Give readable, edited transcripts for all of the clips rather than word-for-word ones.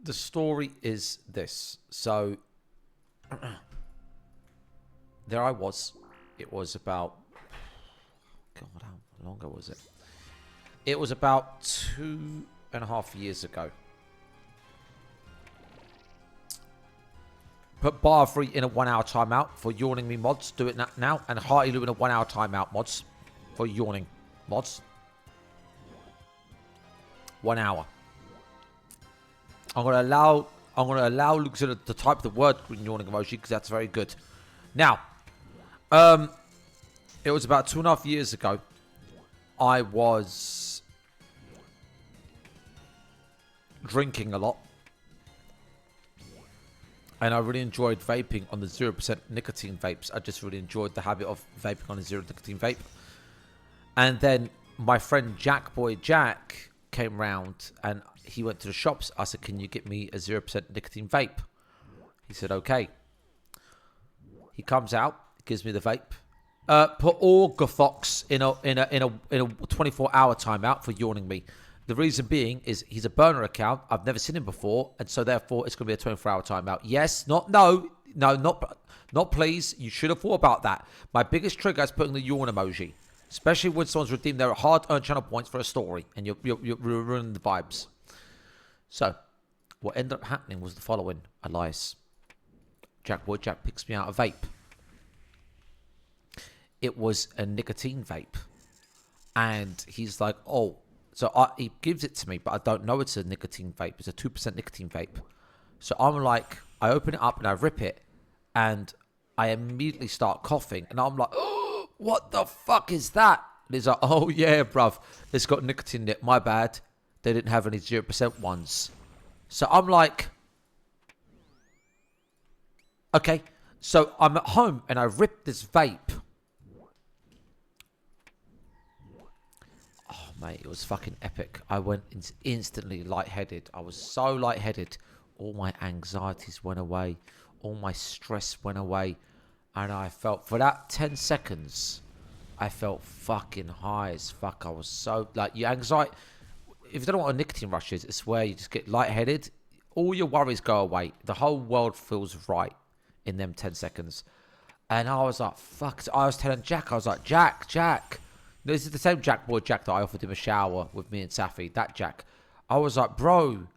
The story is this. So, there I was. It was about... God, how long ago was it? It was about 2.5 years ago. Put bar free in a 1 hour timeout for yawning me mods. Do it now. And Hearty Lou in a 1 hour timeout mods for yawning mods. 1 hour. I'm gonna allow Luke to type the word yawning emoji because that's very good. Now, it was about 2.5 years ago. I was drinking a lot. And I really enjoyed vaping on the 0% nicotine vapes. I just really enjoyed the habit of vaping on a 0 nicotine vape. And then my friend Jack came round and he went to the shops. I said, can you get me a 0% nicotine vape? He said, okay. He comes out, gives me the vape. Put all Fox in a 24-hour timeout for yawning me. The reason being is he's a burner account. I've never seen him before, and so therefore it's going to be a 24-hour timeout. Yes, no, not please. You should have thought about that. My biggest trigger is putting the yawn emoji, especially when someone's redeemed their hard-earned channel points for a story, and you're ruining the vibes. So, what ended up happening was the following, Elias. Jack picks me out a vape. It was a nicotine vape, and he's like, oh. So he gives it to me, but I don't know it's a nicotine vape. It's a 2% nicotine vape. So I'm like, I open it up and I rip it, and I immediately start coughing. And I'm like, oh, what the fuck is that? And he's like, oh yeah, bruv, it's got nicotine in it. My bad. They didn't have any 0% ones. So I'm like, okay. So I'm at home and I rip this vape. Mate, it was fucking epic. I went instantly lightheaded. I was so lightheaded. All my anxieties went away. All my stress went away. And I felt, for that 10 seconds, I felt fucking high as fuck. I was so, like, your anxiety, if you don't know what a nicotine rush is, it's where you just get lightheaded. All your worries go away. The whole world feels right in them 10 seconds. And I was like, fuck. So I was telling Jack, I was like, Jack. This is the same Jack that I offered him a shower with me and Safi. That Jack. I was like, bro,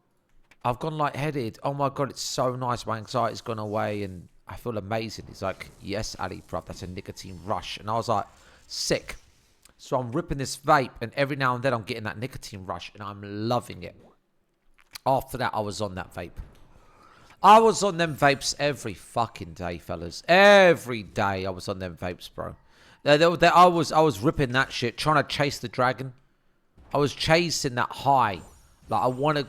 I've gone lightheaded. Oh my God, it's so nice. My anxiety's gone away and I feel amazing. He's like, yes, Ali, bruv, that's a nicotine rush. And I was like, sick. So I'm ripping this vape and every now and then I'm getting that nicotine rush and I'm loving it. After that, I was on that vape. I was on them vapes every fucking day, fellas. Every day I was on them vapes, bro. I was ripping that shit, trying to chase the dragon. I was chasing that high. Like, I want to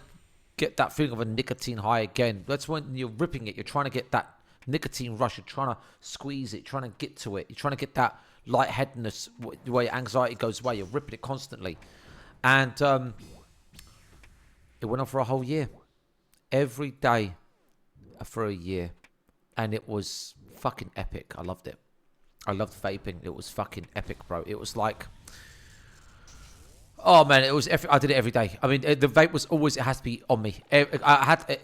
get that feeling of a nicotine high again. That's when you're ripping it. You're trying to get that nicotine rush. You're trying to squeeze it, trying to get to it. You're trying to get that lightheadedness, the way anxiety goes away. You're ripping it constantly. And it went on for a whole year. Every day for a year. And it was fucking epic. I loved it. I loved vaping. It was fucking epic, bro. It was like, oh man, it was. I did it every day. I mean, the vape was always. It has to be on me. I had.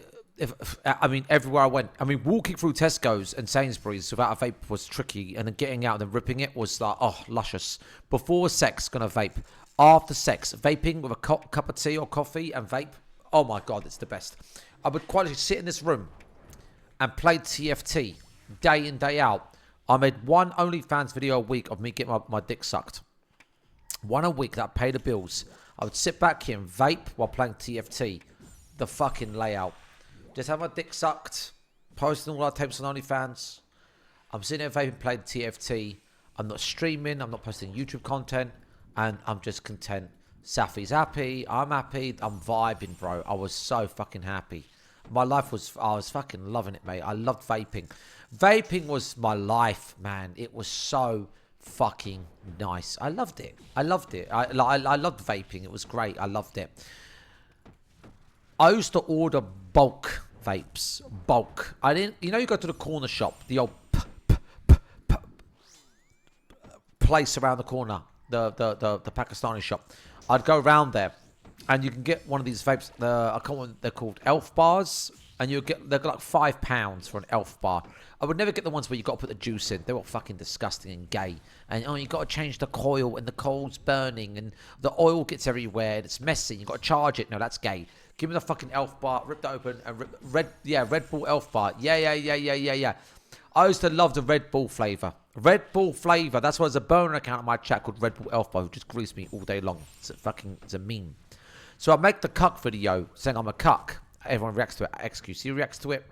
I mean, everywhere I went. I mean, walking through Tesco's and Sainsbury's without a vape was tricky, and then getting out and then ripping it was like, oh, luscious. Before sex, gonna vape. After sex, vaping with a cup of tea or coffee and vape. Oh my God, it's the best. I would quite literally sit in this room and play TFT day in, day out. I made one OnlyFans video a week of me getting my dick sucked. One a week that paid the bills. I would sit back here and vape while playing TFT. The fucking layout. Just have my dick sucked. Posting all our tapes on OnlyFans. I'm sitting there vaping, playing TFT. I'm not streaming. I'm not posting YouTube content. And I'm just content. Safi's happy. I'm happy. I'm vibing, bro. I was so fucking happy. My life was, I was fucking loving it, mate. I loved vaping. Vaping was my life, man. It was so fucking nice. I loved it. I loved it. I loved vaping. It was great. I loved it. I used to order bulk vapes. Bulk. I didn't, you know, you go to the corner shop, the old place around the corner, the Pakistani shop. I'd go around there and you can get one of these vapes. I can't remember, they're called Elf bars, and they're like £5 for an Elf bar. I would never get the ones where you got to put the juice in. They were fucking disgusting and gay. And you got to change the coil, and the coil's burning, and the oil gets everywhere. And it's messy. You got to charge it. No, that's gay. Give me the fucking Elf bar, rip that open, and Red Bull Elf bar. Yeah. I used to love the Red Bull flavour. Red Bull flavour. That's why there's a burner account on my chat called Red Bull Elf bar who just greased me all day long. It's a meme. So I make the cuck video saying I'm a cuck. Everyone reacts to it. XQC reacts to it.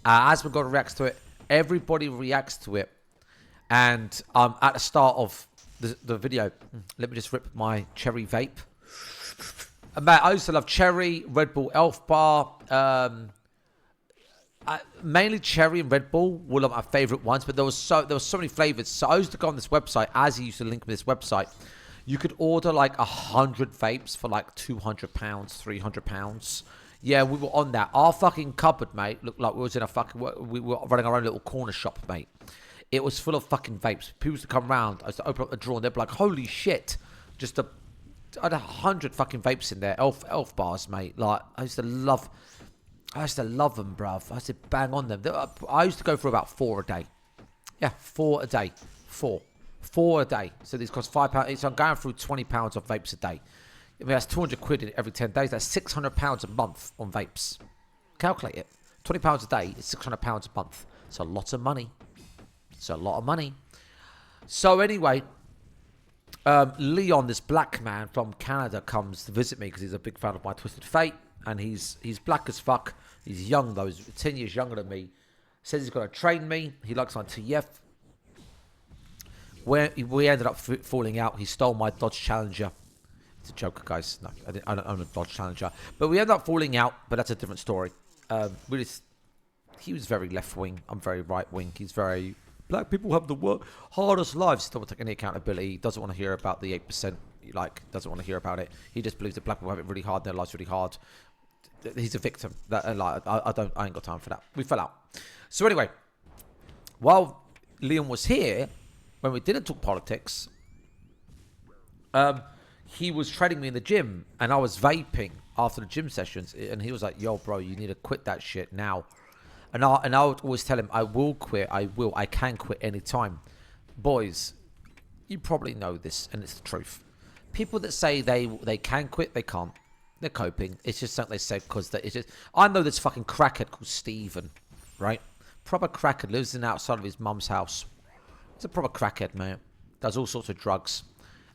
Asmongold reacts to it. Everybody reacts to it. And at the start of the video, let me just rip my cherry vape. Man, I used to love cherry, Red Bull Elf bar. Mainly cherry and Red Bull were like my favourite ones, but there was so many flavours. So I used to go on this website, as he used to link me this website. You could order like 100 vapes for like £200, £300. Yeah, we were on that. Our fucking cupboard, mate, looked like we was in a fucking... We were running our own little corner shop, mate. It was full of fucking vapes. People used to come round. I used to open up the drawer and they'd be like, holy shit. I had 100 fucking vapes in there. Elf bars, mate. Like, I used to love them, bruv. I used to bang on them. I used to go for about 4 a day. Yeah, 4 a day. 4 a day. So these cost £5. So I'm going through £20 of vapes a day. I mean, that's 200 quid in every 10 days. That's £600 a month on vapes. Calculate it. £20 a day is £600 a month. It's a lot of money. So anyway, Leon, this black man from Canada, comes to visit me because he's a big fan of my Twisted Fate. And he's black as fuck. He's young though. He's 10 years younger than me. Says he's going to train me. He likes my TF. We ended up falling out. He stole my Dodge Challenger. It's a joke, guys. No, I don't own a Dodge Challenger. But we ended up falling out, but that's a different story. He was very left-wing. I'm very right-wing. He's very... Black people have the hardest lives. He doesn't take any accountability. He doesn't want to hear about the 8%. Doesn't want to hear about it. He just believes that black people have it really hard. Their life's really hard. He's a victim. I ain't got time for that. We fell out. So anyway, while Leon was here, when we didn't talk politics, he was training me in the gym, and I was vaping after the gym sessions, and he was like, yo, bro, you need to quit that shit now. And I would always tell him, I will quit. I can quit anytime. Boys, you probably know this, and it's the truth. People that say they can quit, they can't. They're coping. It's just something they say because it's just... I know this fucking crackhead called Steven, right? Proper crackhead, lives in outside of his mum's house. He's a proper crackhead, man. Does all sorts of drugs.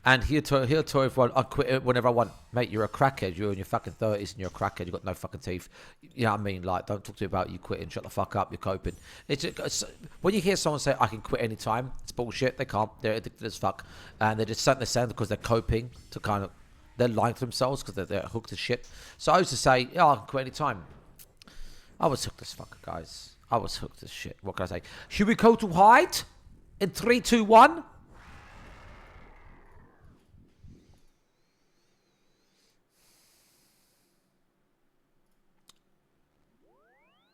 And he'll tell everyone, I'll quit whenever I want. Mate, you're a crackhead. You're in your fucking 30s and you're a crackhead. You've got no fucking teeth. You know what I mean? Like, don't talk to me about you quitting. Shut the fuck up. You're coping. When you hear someone say, I can quit anytime, it's bullshit. They can't. They're addicted as fuck. And they're just saying they're saying because they're coping to kind of... They're lying to themselves because they're hooked as shit. So I used to say, yeah, I can quit anytime. I was hooked as fuck, guys. I was hooked as shit. What can I say? Should we go to hide? In 3, 2, 1?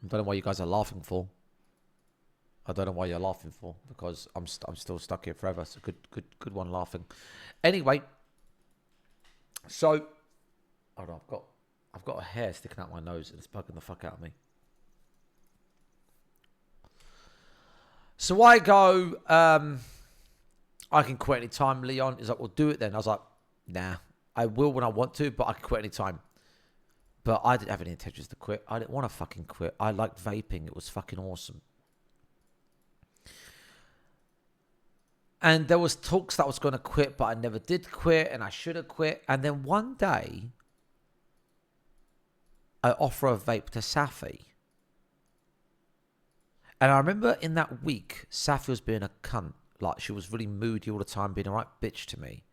I don't know why you guys are laughing for. I don't know why you're laughing for, because I'm still stuck here forever. So good one laughing. Anyway, so hold on, I've got a hair sticking out my nose and it's bugging the fuck out of me. So I go, I can quit any time. Leon is like, well, do it then. I was like, nah, I will when I want to, but I can quit any time. But I didn't have any intentions to quit. I didn't want to fucking quit. I liked vaping. It was fucking awesome. And there was talks that I was going to quit, but I never did quit, and I should have quit. And then one day, I offer a vape to Safi. And I remember in that week, Safi was being a cunt. Like, she was really moody all the time, being a right bitch to me.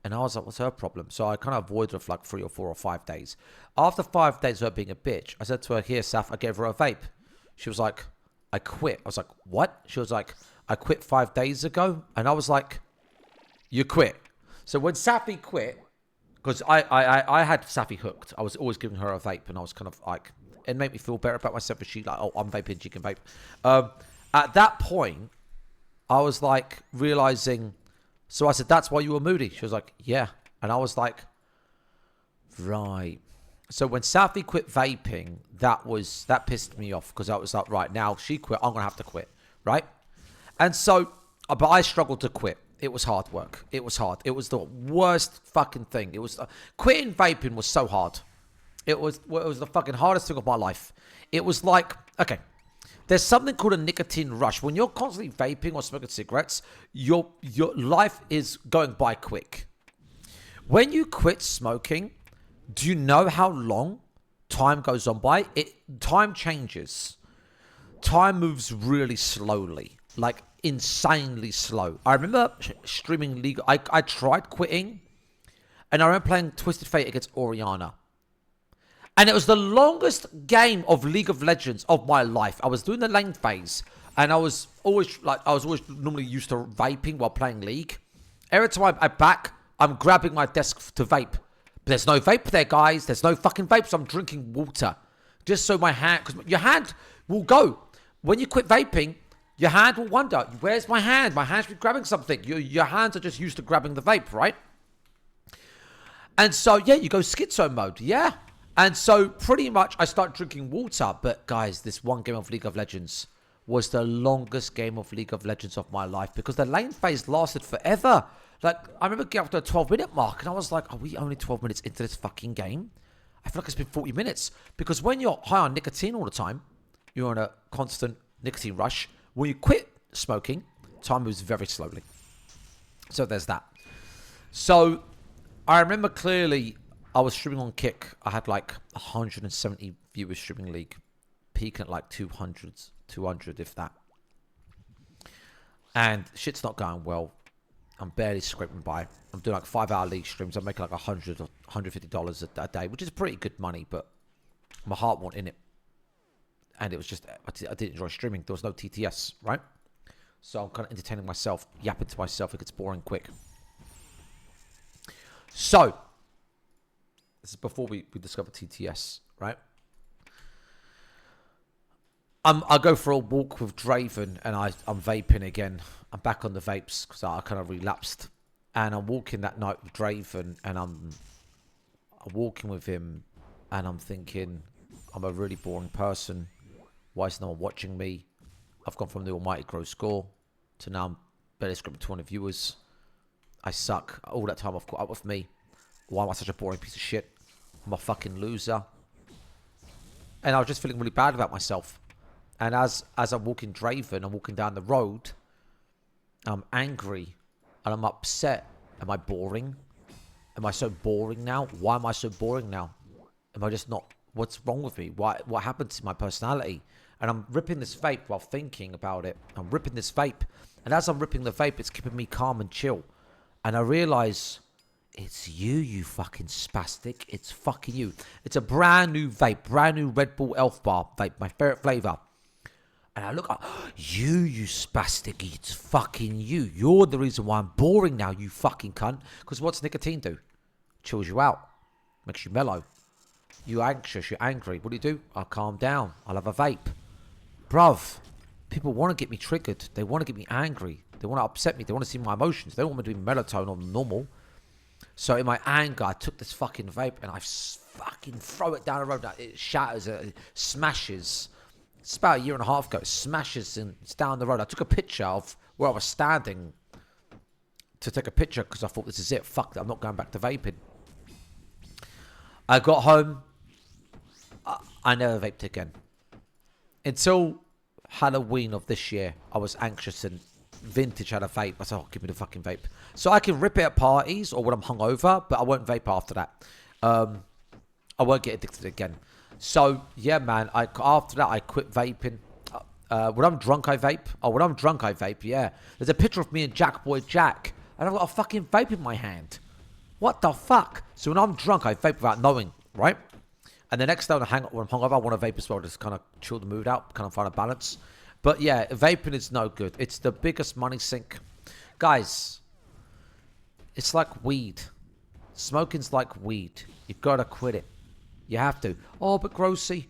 And I was like, what's her problem? So I kind of avoided her for like 3 or 4 or 5 days. After 5 days of her being a bitch, I said to her, here, Saf, I gave her a vape. She was like, I quit. I was like, what? She was like, I quit 5 days ago. And I was like, you quit. So when Safi quit, because I had Safi hooked. I was always giving her a vape, and I was kind of like, it made me feel better about myself. And she like, oh, I'm vaping, she can vape. At that point, I was like realizing... So I said, that's why you were moody. She was like, yeah. And I was like, Right. So when Safi quit vaping, that pissed me off because I was like, right, now she quit, I'm gonna have to quit, right? And so, but I struggled to quit. It was hard work. It was hard. It was the worst fucking thing. It was quitting vaping was so hard. It was the fucking hardest thing of my life. It was like, okay, there's something called a nicotine rush. When you're constantly vaping or smoking cigarettes, your life is going by quick. When you quit smoking, do you know how long time goes on by? Time changes. Time moves really slowly, like insanely slow. I remember streaming League. I tried quitting, and I remember playing Twisted Fate against Oriana. And it was the longest game of League of Legends of my life. I was doing the lane phase, and I was always normally used to vaping while playing League. Every time I back, I'm grabbing my desk to vape. But there's no vape there, guys. There's no fucking vape, so I'm drinking water. Just so my hand, because your hand will go. When you quit vaping, your hand will wonder, where's my hand? My hand should be grabbing something. Your hands are just used to grabbing the vape, right? And so, yeah, you go schizo mode, yeah. And so, pretty much, I start drinking water. But, guys, this one game of League of Legends was the longest game of League of Legends of my life because the lane phase lasted forever. Like, I remember getting up to a 12-minute mark, and I was like, are we only 12 minutes into this fucking game? I feel like it's been 40 minutes. Because when you're high on nicotine all the time, you're on a constant nicotine rush. When you quit smoking, time moves very slowly. So there's that. So I remember clearly I was streaming on Kick. I had like 170 viewers streaming League. Peaking at like 200 if that. And shit's not going well. I'm barely scraping by. I'm doing like 5-hour League streams. I'm making like $100 or $150 a day, which is pretty good money, but my heart wasn't in it. And it was just, I didn't enjoy streaming. There was no TTS, right? So I'm kind of entertaining myself, yapping to myself. It gets boring quick. So, this is before we discover TTS, right? I go for a walk with Draven, and I'm vaping again. I'm back on the vapes because I kind of relapsed. And I'm walking that night with Draven, and I'm walking with him, and I'm thinking, I'm a really boring person. Why is no one watching me? I've gone from the almighty gross score to now I'm barely scraping 200 viewers. I suck. All that time I've caught up with me. Why am I such a boring piece of shit? I'm a fucking loser. And I was just feeling really bad about myself. And as I'm walking Draven, I'm walking down the road, I'm angry and I'm upset. Am I boring? Am I so boring now? Why am I so boring now? Am I just not... What's wrong with me? What happened to my personality? And I'm ripping this vape while thinking about it. I'm ripping this vape. And as I'm ripping the vape, it's keeping me calm and chill. And I realise... It's you fucking spastic. It's fucking you. It's a brand new vape. Brand new Red Bull Elf Bar vape. My favourite flavour. And I look at you spastic. It's fucking you. You're the reason why I'm boring now, you fucking cunt. Because what's nicotine do? Chills you out. Makes you mellow. You're anxious. You're angry. What do? I'll calm down. I'll have a vape. Bruv. People want to get me triggered. They want to get me angry. They want to upset me. They want to see my emotions. They don't want me to be melatonin or normal. So in my anger, I took this fucking vape and I fucking throw it down the road. It shatters, it smashes. It's about a year and a half ago. It smashes and it's down the road. I took a picture of where I was standing to take a picture because I thought, this is it. Fuck it, I'm not going back to vaping. I got home. I never vaped again. Until Halloween of this year, I was anxious and Vintage had a vape. I said, oh, give me the fucking vape. So I can rip it at parties or when I'm hungover, but I won't vape after that. I won't get addicted again. So, yeah, man, after that, I quit vaping. When I'm drunk, I vape. Oh, when I'm drunk, I vape, yeah. There's a picture of me and Jackboy Jack, and I've got a fucking vape in my hand. What the fuck? So when I'm drunk, I vape without knowing, right? And the next day when I'm hungover, I want to vape as well, just kind of chill the mood out, kind of find a balance. But yeah, vaping is no good. It's the biggest money sink. Guys, it's like weed. Smoking's like weed. You've got to quit it. You have to. Oh, but Grossy,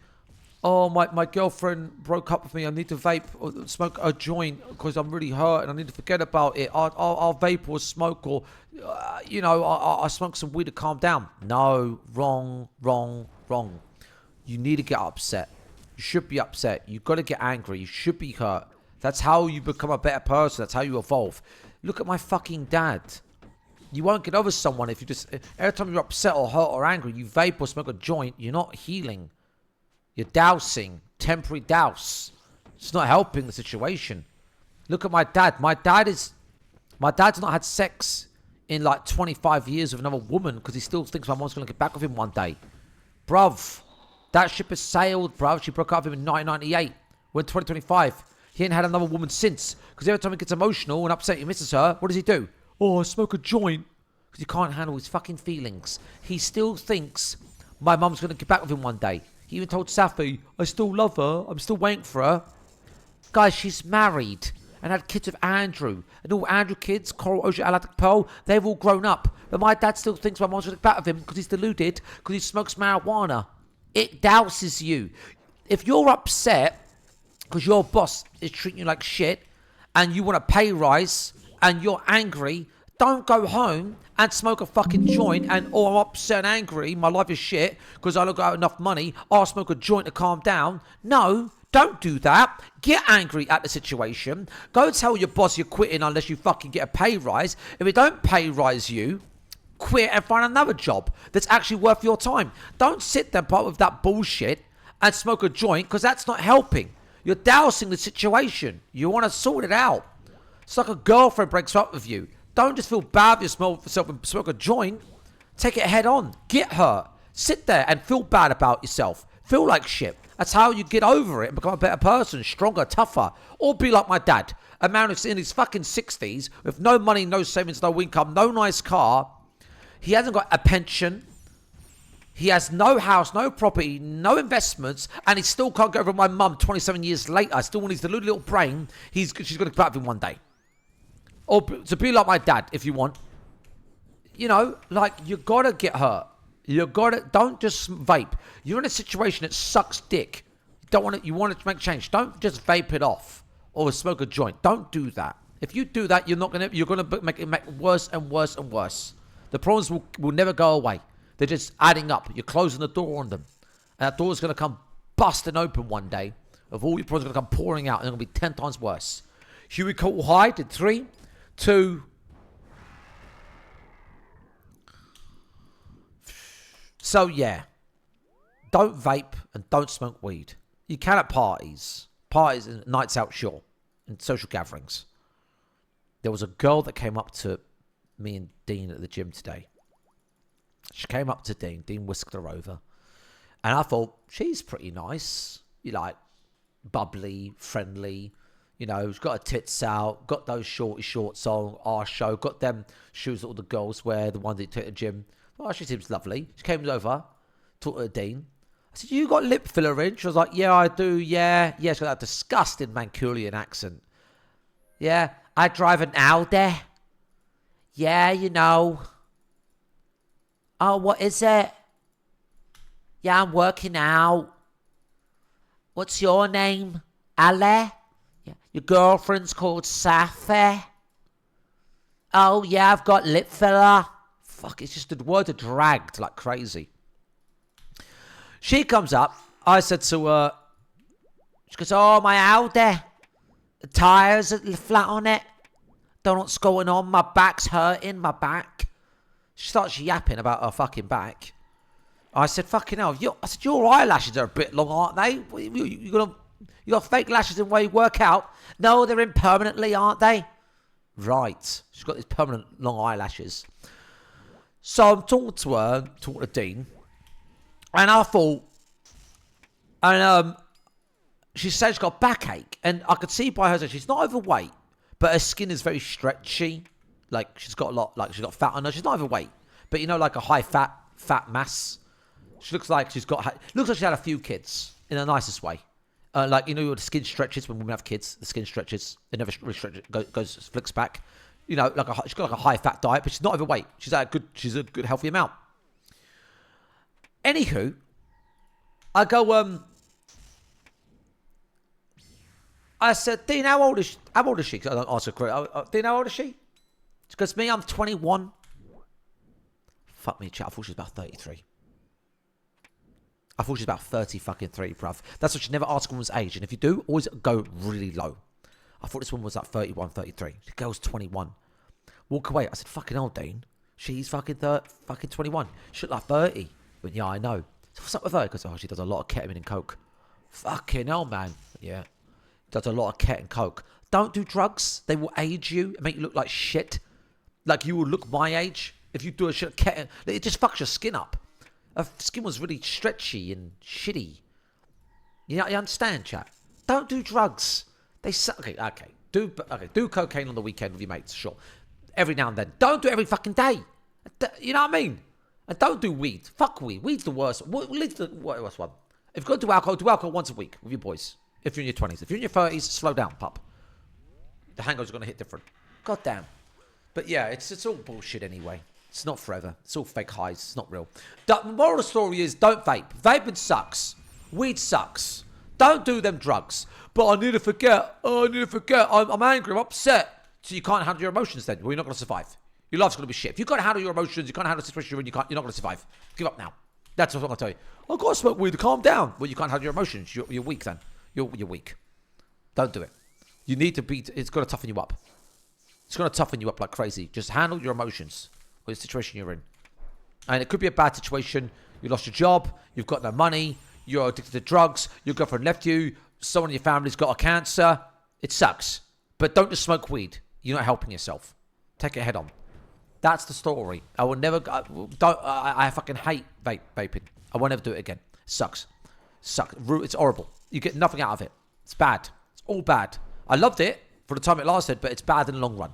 Oh, my girlfriend broke up with me. I need to vape or smoke a joint because I'm really hurt and I need to forget about it. I'll vape or smoke or, I'll smoke some weed to calm down. No, wrong, wrong, wrong. You need to get upset. You should be upset. You've got to get angry. You should be hurt. That's how you become a better person. That's how you evolve. Look at my fucking dad. You won't get over someone if you just... Every time you're upset or hurt or angry, you vape or smoke a joint, you're not healing. You're dousing. Temporary douse. It's not helping the situation. Look at my dad. My dad's not had sex in like 25 years with another woman because he still thinks my mom's going to get back with him one day. Bruv. That ship has sailed, bruv. She broke up with him in 1998. We're in 2025. He ain't had another woman since. Because every time he gets emotional and upset he misses her, what does he do? Oh, I smoke a joint. Because he can't handle his fucking feelings. He still thinks my mum's going to get back with him one day. He even told Safi, I still love her. I'm still waiting for her. Guys, she's married and had kids with Andrew. And all Andrew kids, Coral, Ocean, Atlantic Pearl, they've all grown up. But my dad still thinks my mum's going to get back with him because he's deluded because he smokes marijuana. It douses you. If you're upset because your boss is treating you like shit and you want a pay rise and you're angry, don't go home and smoke a fucking joint and, oh, I'm upset and angry, my life is shit because I don't got enough money, I'll smoke a joint to calm down. No, don't do that. Get angry at the situation. Go tell your boss you're quitting unless you fucking get a pay rise. If it don't pay rise you, quit and find another job that's actually worth your time. Don't sit there part with that bullshit and smoke a joint because that's not helping. You're dousing the situation. You want to sort it out. It's like a girlfriend breaks up with you. Don't just feel bad for yourself and smoke a joint. Take it head on. Get hurt. Sit there and feel bad about yourself. Feel like shit. That's how you get over it and become a better person, stronger, tougher. Or be like my dad, a man who's in his fucking 60s with no money, no savings, no income, no nice car. He hasn't got a pension. He has no house, no property, no investments, and he still can't get over my mum 27 years later. Still with his deluded little brain, she's going to get back with him one day. Or to be like my dad, if you want. You know, like, you got to get hurt. Don't just vape. You're in a situation that sucks dick. You want to make change. Don't just vape it off or smoke a joint. Don't do that. If you do that, you're going to make it worse and worse and worse. The problems will never go away. They're just adding up. You're closing the door on them. And that door's going to come busting open one day. Of all your problems going to come pouring out. And it's going to be 10 times worse. Huey Cole High did 3, 2. So, yeah. Don't vape and don't smoke weed. You can at parties. Parties and nights out, sure. And social gatherings. There was a girl that came up to me and Dean at the gym today. She came up to Dean. Dean whisked her over. And I thought, she's pretty nice. You like, bubbly, friendly. You know, she's got her tits out. Got those shorty shorts on. Our show. Got them shoes that all the girls wear. The ones that you take to the gym. Oh, she seems lovely. She came over. Talked to Dean. I said, you got lip filler in? She was like, yeah, I do. Yeah. Yeah, she's got that disgusting Mancunian accent. Yeah. I drive an Audi. Yeah, you know. Oh, what is it? Yeah, I'm working out. What's your name? Ali? Yeah. Your girlfriend's called Safi? Oh, yeah, I've got lip filler. Fuck, it's just the word are dragged like crazy. She comes up. I said to her, she goes, oh, my Audi. The tyres are flat on it. Don't know what's going on. My back's hurting, my back. She starts yapping about her fucking back. I said, fucking hell. I said, your eyelashes are a bit long, aren't they? You got fake lashes in where you work out? No, they're in permanently, aren't they? Right. She's got these permanent long eyelashes. So I'm talking to her, talking to Dean. And I thought, she said she's got backache. And I could see by her that she's not overweight, but her skin is very stretchy. Like, she's got a lot, like, she's got fat on her. She's not overweight, but, you know, like a high fat mass. She looks like she's had a few kids in the nicest way. Like, you know, the skin stretches when women have kids. The skin stretches. It never really stretches, flicks back. You know, she's got like a high fat diet, but she's not overweight. She's a good healthy amount. Anywho, I go, I said, Dean, how old is she? I don't ask her. Dean, how old is she? She goes, me, I'm 21. Fuck me, chat. I thought she was about 33. I thought she was about 30 fucking 3, bruv. That's what you never ask a woman's age. And if you do, always go really low. I thought this woman was like 31, 33. The girl's 21. Walk away. I said, fucking hell, Dean. She's fucking 21. She looked like 30. But yeah, I know. So what's up with her? Because she does a lot of ketamine and coke. Fucking hell, man. Yeah. Does a lot of ket and coke. Don't do drugs. They will age you and make you look like shit. Like you will look my age. If you do a shit ket, it just fucks your skin up. Her skin was really stretchy and shitty. You understand, chat? Don't do drugs. They suck. Okay. Do cocaine on the weekend with your mates, sure. Every now and then. Don't do it every fucking day. You know what I mean? And don't do weed. Fuck weed. Weed's the worst. Weed's the worst one. If you're going to do alcohol once a week with your boys. If you're in your 20s. If you're in your 30s, slow down, pup. The hangovers are going to hit different. God damn. But yeah, it's all bullshit anyway. It's not forever. It's all fake highs. It's not real. The moral of the story is don't vape. Vaping sucks. Weed sucks. Don't do them drugs. But I need to forget. I'm angry. I'm upset. So you can't handle your emotions then. Well, you're not going to survive. Your life's going to be shit. If you can't handle your emotions, you can't handle the situation you're in, you're not going to survive. Give up now. That's what I'm going to tell you. I've got to smoke weed to calm down. Well, you can't handle your emotions. You're weak then. You're weak. Don't do it. You need to be... It's going to toughen you up. It's going to toughen you up like crazy. Just handle your emotions or the situation you're in. And it could be a bad situation. You lost your job. You've got no money. You're addicted to drugs. Your girlfriend left you. Someone in your family's got a cancer. It sucks. But don't just smoke weed. You're not helping yourself. Take it head on. That's the story. I will never... I fucking hate vaping. I won't ever do it again. It sucks. It's horrible. You get nothing out of it. It's bad. It's all bad. I loved it for the time it lasted, but it's bad in the long run.